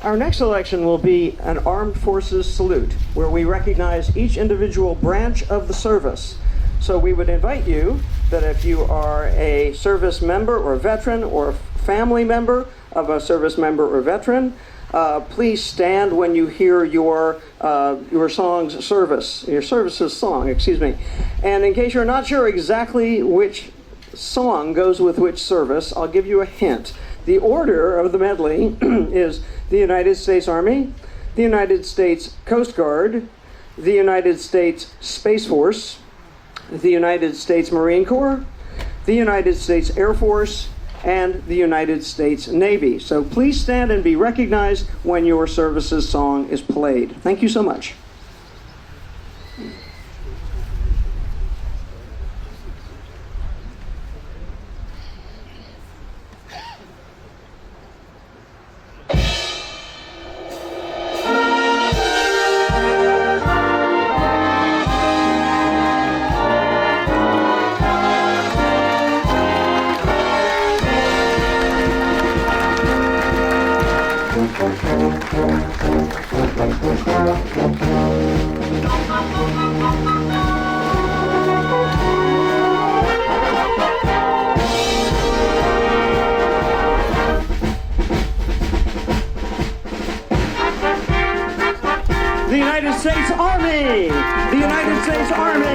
Our next selection will be an Armed Forces Salute, where we recognize each individual branch of the service. So we would invite you that if you are a service member or veteran or family member of a service member or veteran, please stand when you hear your service's song, excuse me. And in case you're not sure exactly which song goes with which service, I'll give you a hint. The order of the medley is the United States Army, the United States Coast Guard, the United States Space Force, the United States Marine Corps, the United States Air Force, and the United States Navy. So please stand and be recognized when your service's song is played. Thank you so much. The United States Army! The United States Army!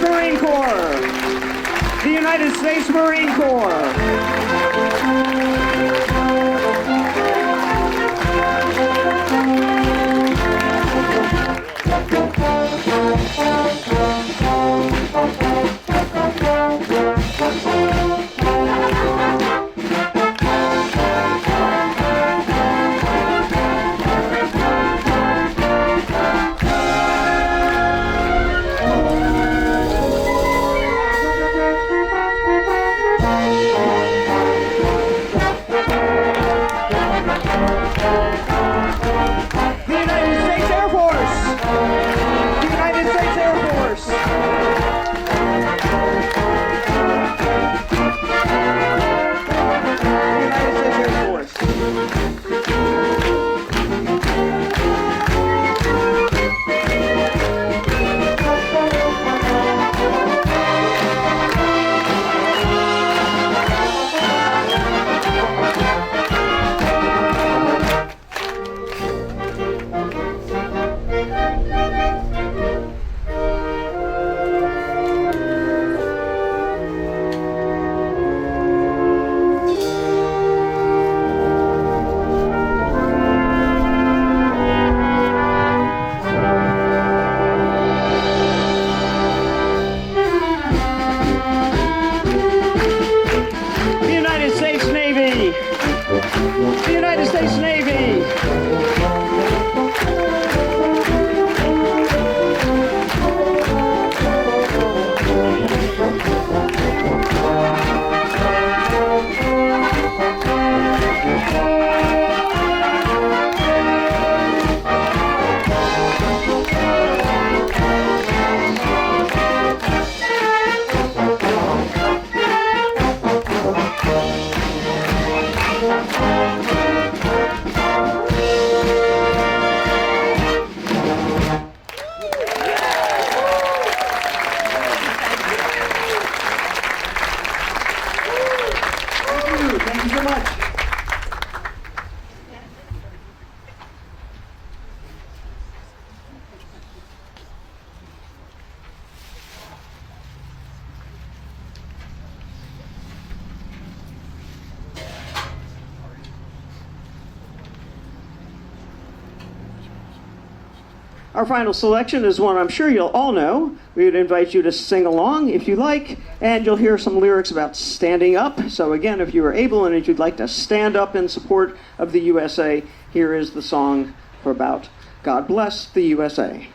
Marine Corps. The United States Marine Corps. Our final selection is one I'm sure you'll all know. We would invite you to sing along if you like, and you'll hear some lyrics about standing up. So again, if you are able and if you'd like to stand up in support of the USA, here is the song for about God Bless the USA.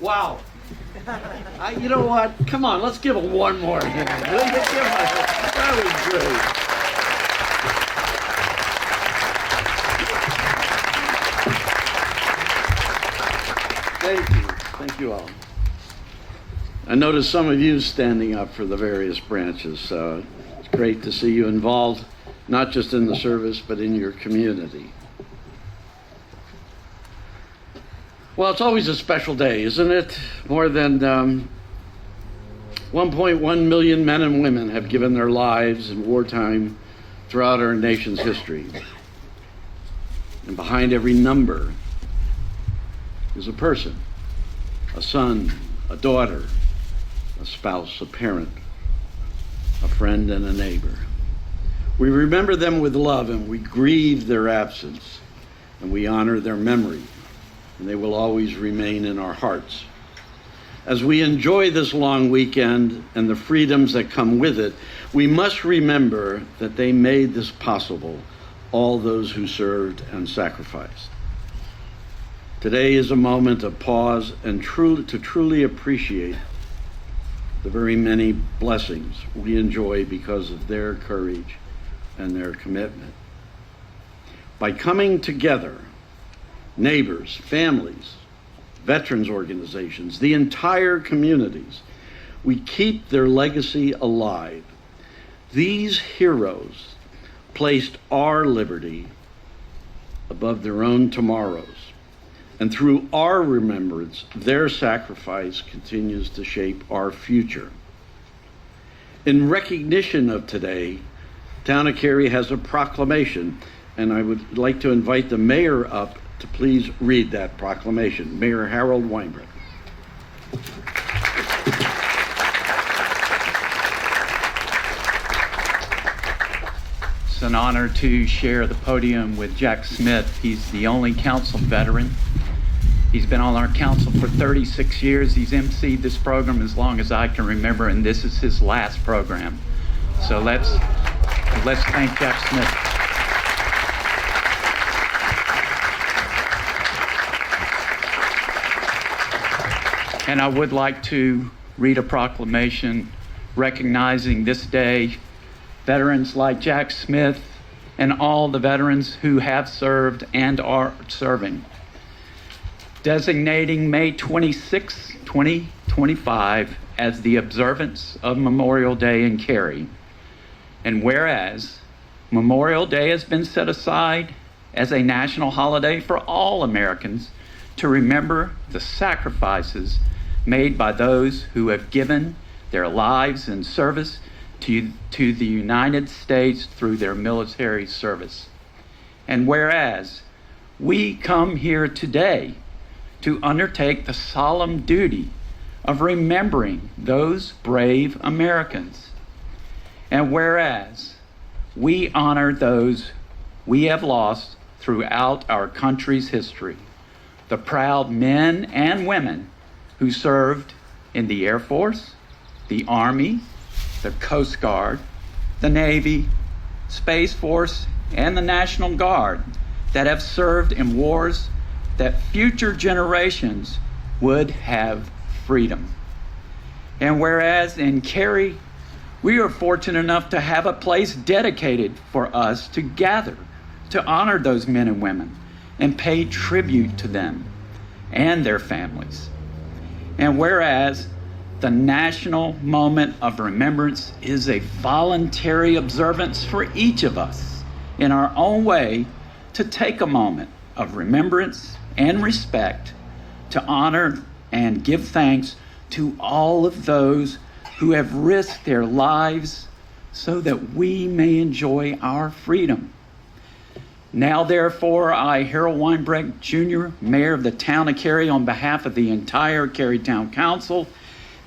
Wow. You know what? Come on, let's give them one more. That was great. Thank you. Thank you all. I noticed some of you standing up for the various branches. So it's great to see you involved, not just in the service, but in your community. Well, it's always a special day, isn't it? More than 1.1 million men and women have given their lives in wartime throughout our nation's history. And behind every number is a person, a son, a daughter, a spouse, a parent, a friend, and a neighbor. We remember them with love, and we grieve their absence, and we honor their memory, and they will always remain in our hearts. As we enjoy this long weekend and the freedoms that come with it, we must remember that they made this possible, all those who served and sacrificed. Today is a moment of pause and to truly appreciate the very many blessings we enjoy because of their courage and their commitment. By coming together, neighbors, families, veterans organizations, the entire communities, we keep their legacy alive. These heroes placed our liberty above their own tomorrows. And through our remembrance, their sacrifice continues to shape our future. In recognition of today, Town of Cary has a proclamation, and I would like to invite the mayor up to please read that proclamation. Mayor Harold Weinberg. It's an honor to share the podium with Jack Smith. He's the only council veteran. He's been on our council for 36 years. He's emceed this program as long as I can remember, and this is his last program. So let's thank Jack Smith. And I would like to read a proclamation recognizing this day veterans like Jack Smith and all the veterans who have served and are serving. Designating May 26, 2025 as the observance of Memorial Day in Cary. And whereas Memorial Day has been set aside as a national holiday for all Americans to remember the sacrifices made by those who have given their lives in service to the United States through their military service. And whereas we come here today to undertake the solemn duty of remembering those brave Americans. And whereas we honor those we have lost throughout our country's history, the proud men and women who served in the Air Force, the Army, the Coast Guard, the Navy, Space Force, and the National Guard that have served in wars that future generations would have freedom. And whereas in Cary, we are fortunate enough to have a place dedicated for us to gather, to honor those men and women and pay tribute to them and their families. And whereas the national moment of remembrance is a voluntary observance for each of us in our own way to take a moment of remembrance and respect to honor and give thanks to all of those who have risked their lives so that we may enjoy our freedom. Now, therefore, I, Harold Weinberg, Jr., Mayor of the Town of Cary, on behalf of the entire Cary Town Council,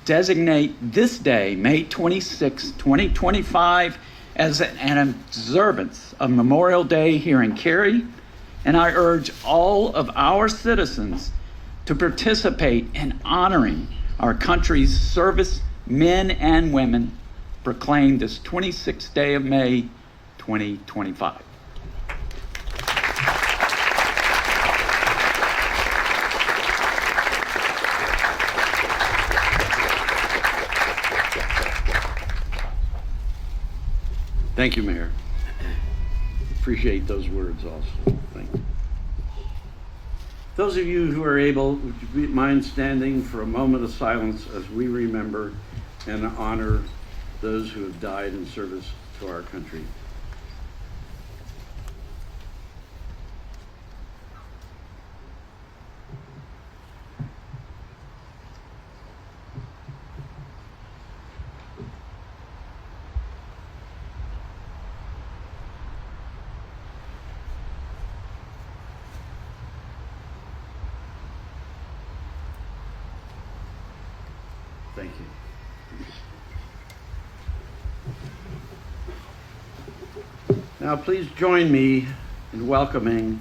designate this day, May 26, 2025, as an observance of Memorial Day here in Cary, and I urge all of our citizens to participate in honoring our country's service men and women proclaimed this 26th day of May, 2025. Thank you, Mayor. Appreciate those words also. Thank you. Those of you who are able, would you mind standing for a moment of silence as we remember and honor those who have died in service to our country. Thank you. Now please join me in welcoming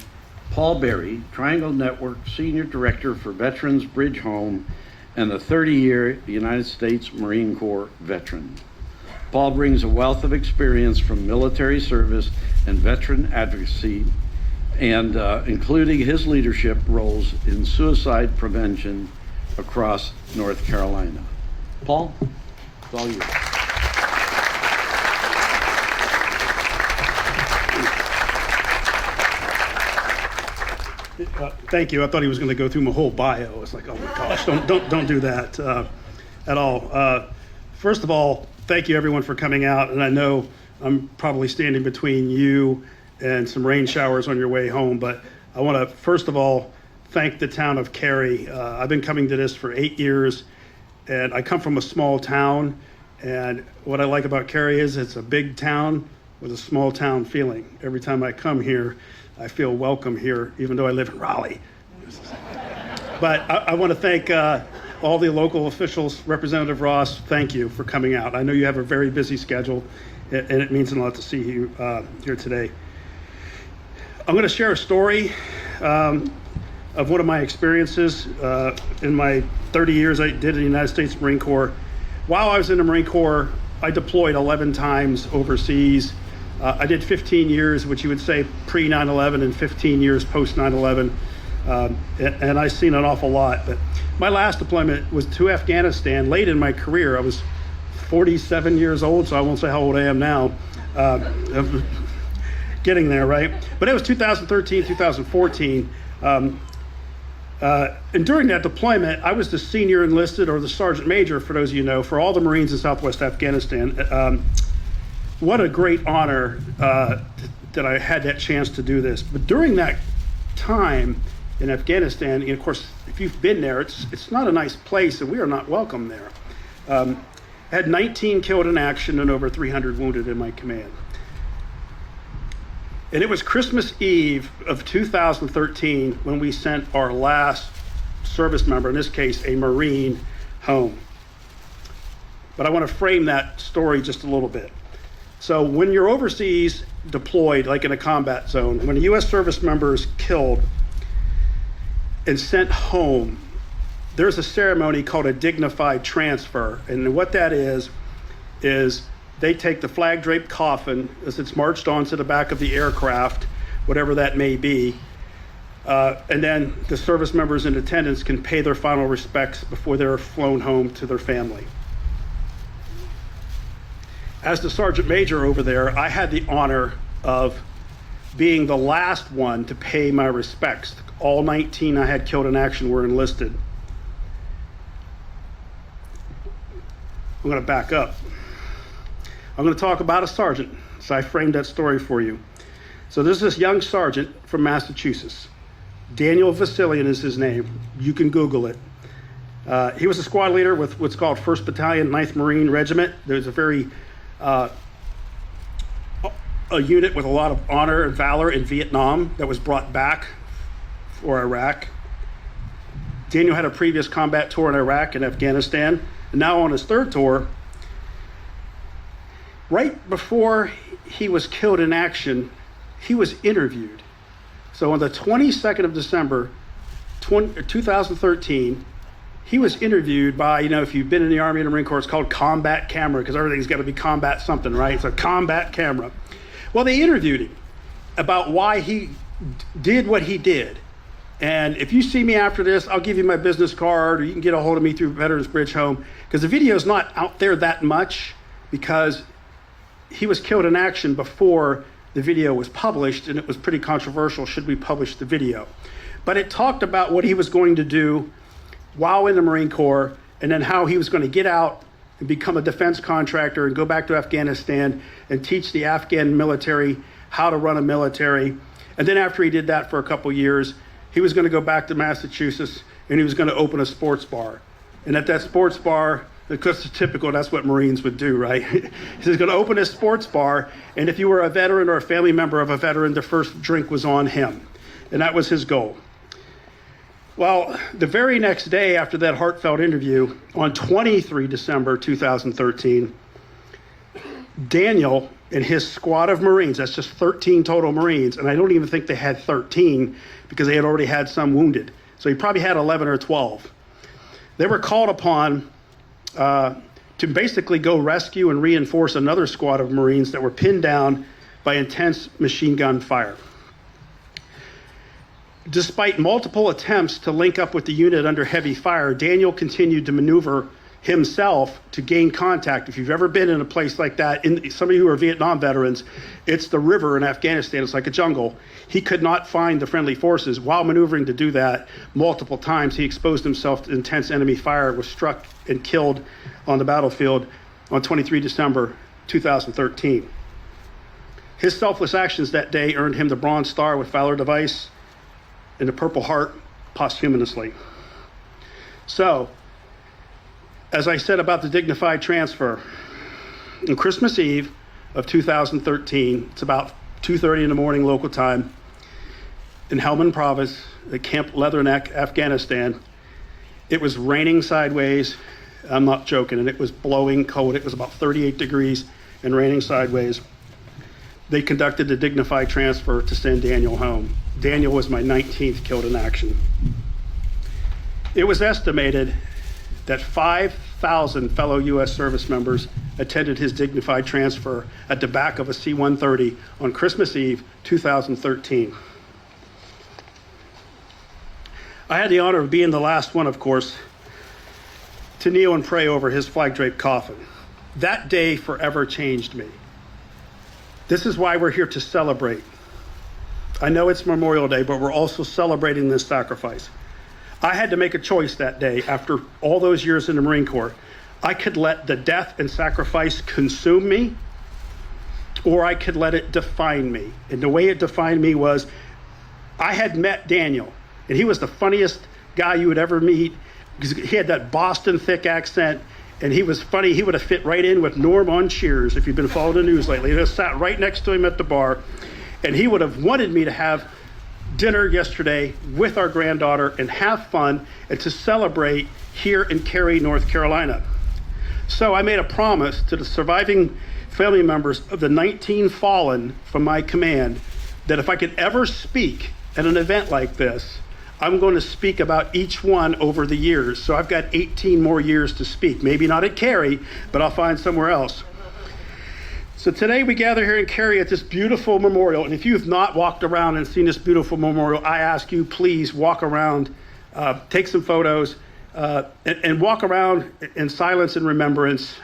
Paul Berry, Triangle Network Senior Director for Veterans Bridge Home and a 30-year United States Marine Corps veteran. Paul brings a wealth of experience from military service and veteran advocacy, and including his leadership roles in suicide prevention across North Carolina. Paul, it's all yours. Thank you. I thought he was going to go through my whole bio. It's like, oh my gosh, don't do that at all. First of all, thank you everyone for coming out. And I know I'm probably standing between you and some rain showers on your way home, but I want to first of all thank the town of Cary. I've been coming to this for 8 years, and I come from a small town. And what I like about Cary is it's a big town with a small town feeling. Every time I come here, I feel welcome here, even though I live in Raleigh. But I want to thank all the local officials. Representative Ross, thank you for coming out. I know you have a very busy schedule, and it means a lot to see you here today. I'm going to share a story of one of my experiences in my 30 years I did in the United States Marine Corps. While I was in the Marine Corps, I deployed 11 times overseas. I did 15 years, which you would say pre 9/11, and 15 years post 9/11, and I've seen an awful lot. But my last deployment was to Afghanistan late in my career. I was 47 years old, so I won't say how old I am now. Getting there, right? But it was 2013, 2014. And during that deployment, I was the senior enlisted, or the sergeant major, for those of you know, for all the Marines in Southwest Afghanistan. What a great honor that I had that chance to do this. But during that time in Afghanistan, and of course, if you've been there, it's not a nice place, and we are not welcome there. I had 19 killed in action and over 300 wounded in my command. And it was Christmas Eve of 2013 when we sent our last service member, in this case, a Marine, home. But I want to frame that story just a little bit. So when you're overseas deployed, like in a combat zone, when a U.S. service member is killed and sent home, there's a ceremony called a dignified transfer. And what that is they take the flag-draped coffin as it's marched onto the back of the aircraft, whatever that may be, and then the service members in attendance can pay their final respects before they're flown home to their family. As the sergeant major over there, I had the honor of being the last one to pay my respects. All 19 I had killed in action were enlisted. I'm going to back up. I'm going to talk about a sergeant. So I framed that story for you. So there's this young sergeant from Massachusetts. Daniel Vasilian is his name. You can Google it. He was a squad leader with what's called 1st Battalion, 9th Marine Regiment. There's a very a unit with a lot of honor and valor in Vietnam that was brought back for Iraq. Daniel had a previous combat tour in Iraq and Afghanistan, and now on his third tour, right before he was killed in action, he was interviewed. So on the 22nd of December, 2013, he was interviewed by, if you've been in the Army and the Marine Corps, it's called combat camera, because everything's got to be combat something, right? It's a combat camera. Well, they interviewed him about why he did what he did. And if you see me after this, I'll give you my business card, or you can get a hold of me through Veterans Bridge Home, because the video is not out there that much, because he was killed in action before the video was published, and it was pretty controversial, should we publish the video? But it talked about what he was going to do while in the Marine Corps, and then how he was going to get out and become a defense contractor and go back to Afghanistan and teach the Afghan military how to run a military. And then after he did that for a couple years, he was going to go back to Massachusetts and he was going to open a sports bar. And at that sports bar, because it's typical, that's what Marines would do, right? He's going to open a sports bar, and if you were a veteran or a family member of a veteran, the first drink was on him. And that was his goal. Well, the very next day after that heartfelt interview, on 23 December 2013, Daniel and his squad of Marines, that's just 13 total Marines, and I don't even think they had 13 because they had already had some wounded. So he probably had 11 or 12. They were called upon to basically go rescue and reinforce another squad of Marines that were pinned down by intense machine gun fire. Despite multiple attempts to link up with the unit under heavy fire, Daniel continued to maneuver himself to gain contact. If you've ever been in a place like that, some of you who are Vietnam veterans, it's the river in Afghanistan. It's like a jungle. He could not find the friendly forces. While maneuvering to do that multiple times, he exposed himself to intense enemy fire, was struck and killed on the battlefield on 23 December 2013. His selfless actions that day earned him the Bronze Star with Valor Device and the Purple Heart posthumously. So, as I said about the dignified transfer, on Christmas Eve of 2013, it's about 2:30 in the morning local time, in Helmand Province at Camp Leatherneck, Afghanistan, it was raining sideways. I'm not joking, and it was blowing cold. It was about 38 degrees and raining sideways. They conducted the dignified transfer to send Daniel home. Daniel was my 19th killed in action. It was estimated that 5,000 fellow U.S. service members attended his dignified transfer at the back of a C-130 on Christmas Eve, 2013. I had the honor of being the last one, of course, to kneel and pray over his flag-draped coffin. That day forever changed me. This is why we're here to celebrate. I know it's Memorial Day, but we're also celebrating this sacrifice. I had to make a choice that day after all those years in the Marine Corps. I could let the death and sacrifice consume me, or I could let it define me. And the way it defined me was, I had met Daniel, and he was the funniest guy you would ever meet, because he had that Boston thick accent, and he was funny. He would have fit right in with Norm on Cheers, if you've been following the news lately. I sat right next to him at the bar, and he would have wanted me to have dinner yesterday with our granddaughter and have fun and to celebrate here in Cary, North Carolina. So I made a promise to the surviving family members of the 19 fallen from my command that if I could ever speak at an event like this, I'm going to speak about each one over the years. So I've got 18 more years to speak. Maybe not at Cary, but I'll find somewhere else. So today we gather here in Cary at this beautiful memorial. And if you have not walked around and seen this beautiful memorial, I ask you, please walk around, take some photos, and walk around in silence and remembrance,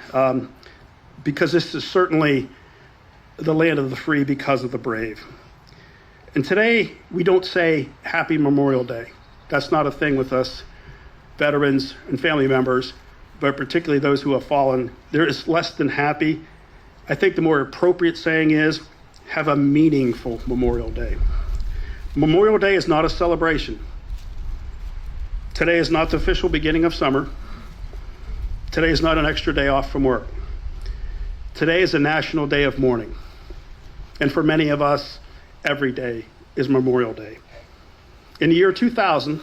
because this is certainly the land of the free because of the brave. And today we don't say Happy Memorial Day. That's not a thing with us veterans and family members, but particularly those who have fallen. There is less than happy. I think the more appropriate saying is, have a meaningful Memorial Day. Memorial Day is not a celebration. Today is not the official beginning of summer. Today is not an extra day off from work. Today is a national day of mourning. And for many of us, every day is Memorial Day. In the year 2000,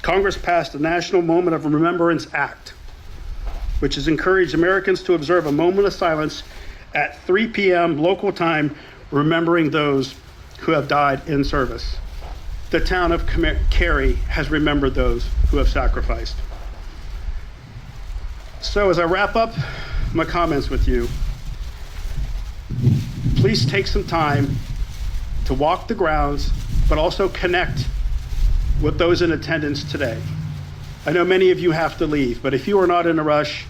Congress passed the National Moment of Remembrance Act, which has encouraged Americans to observe a moment of silence at 3 p.m. local time, remembering those who have died in service. The town of Cary has remembered those who have sacrificed. So as I wrap up my comments with you, please take some time to walk the grounds, but also connect with those in attendance today. I know many of you have to leave, but if you are not in a rush,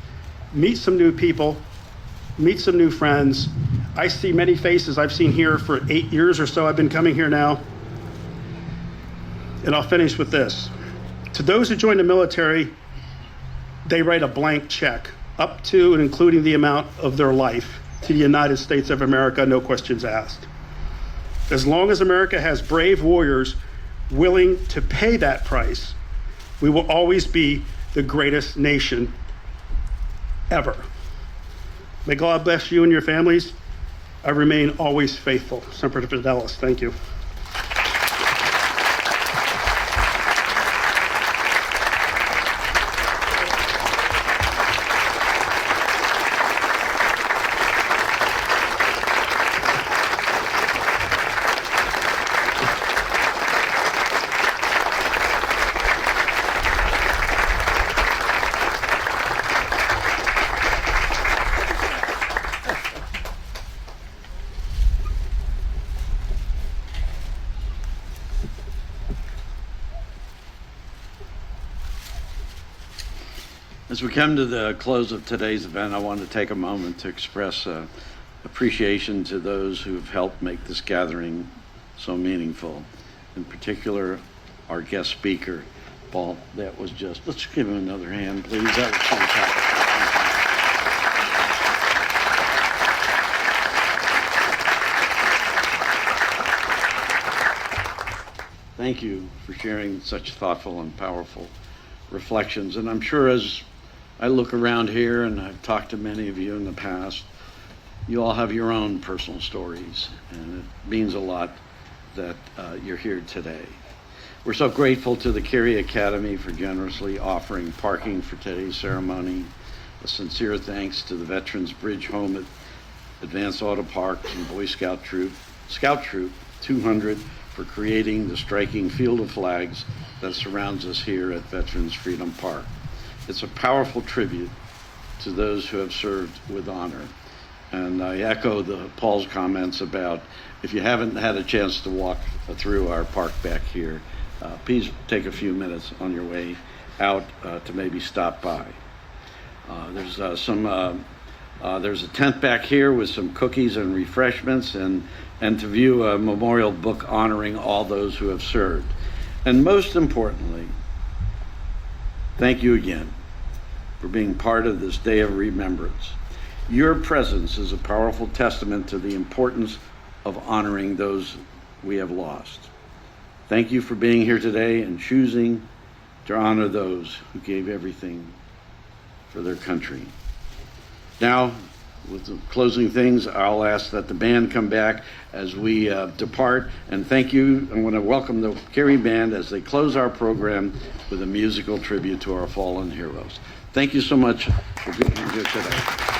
meet some new people, meet some new friends. I see many faces I've seen here for 8 years or so. I've been coming here now. And I'll finish with this. To those who join the military, they write a blank check, up to and including the amount of their life, to the United States of America, no questions asked. As long as America has brave warriors willing to pay that price, we will always be the greatest nation ever. May God bless you and your families. I remain always faithful. Semper Fidelis. Thank you. As we come to the close of today's event, I want to take a moment to express appreciation to those who've helped make this gathering so meaningful. In particular, our guest speaker, Paul. That was just, let's give him another hand, please. That was fantastic. Thank you for sharing such thoughtful and powerful reflections. And I'm sure as I look around here, and I've talked to many of you in the past, you all have your own personal stories, and it means a lot that you're here today. We're so grateful to the Cary Academy for generously offering parking for today's ceremony. A sincere thanks to the Veterans Bridge Home at Advanced Auto Parks and Boy Scout Troop 200 for creating the striking field of flags that surrounds us here at Veterans Freedom Park. It's a powerful tribute to those who have served with honor. And I echo Paul's comments about if you haven't had a chance to walk through our park back here, please take a few minutes on your way out to maybe stop by. There's a tent back here with some cookies and refreshments, and to view a memorial book honoring all those who have served. And most importantly, thank you again for being part of this day of remembrance. Your presence is a powerful testament to the importance of honoring those we have lost. Thank you for being here today and choosing to honor those who gave everything for their country. Now, with the closing things, I'll ask that the band come back as we depart. And thank you. I want to welcome the Cary Band as they close our program with a musical tribute to our fallen heroes. Thank you so much for being here today.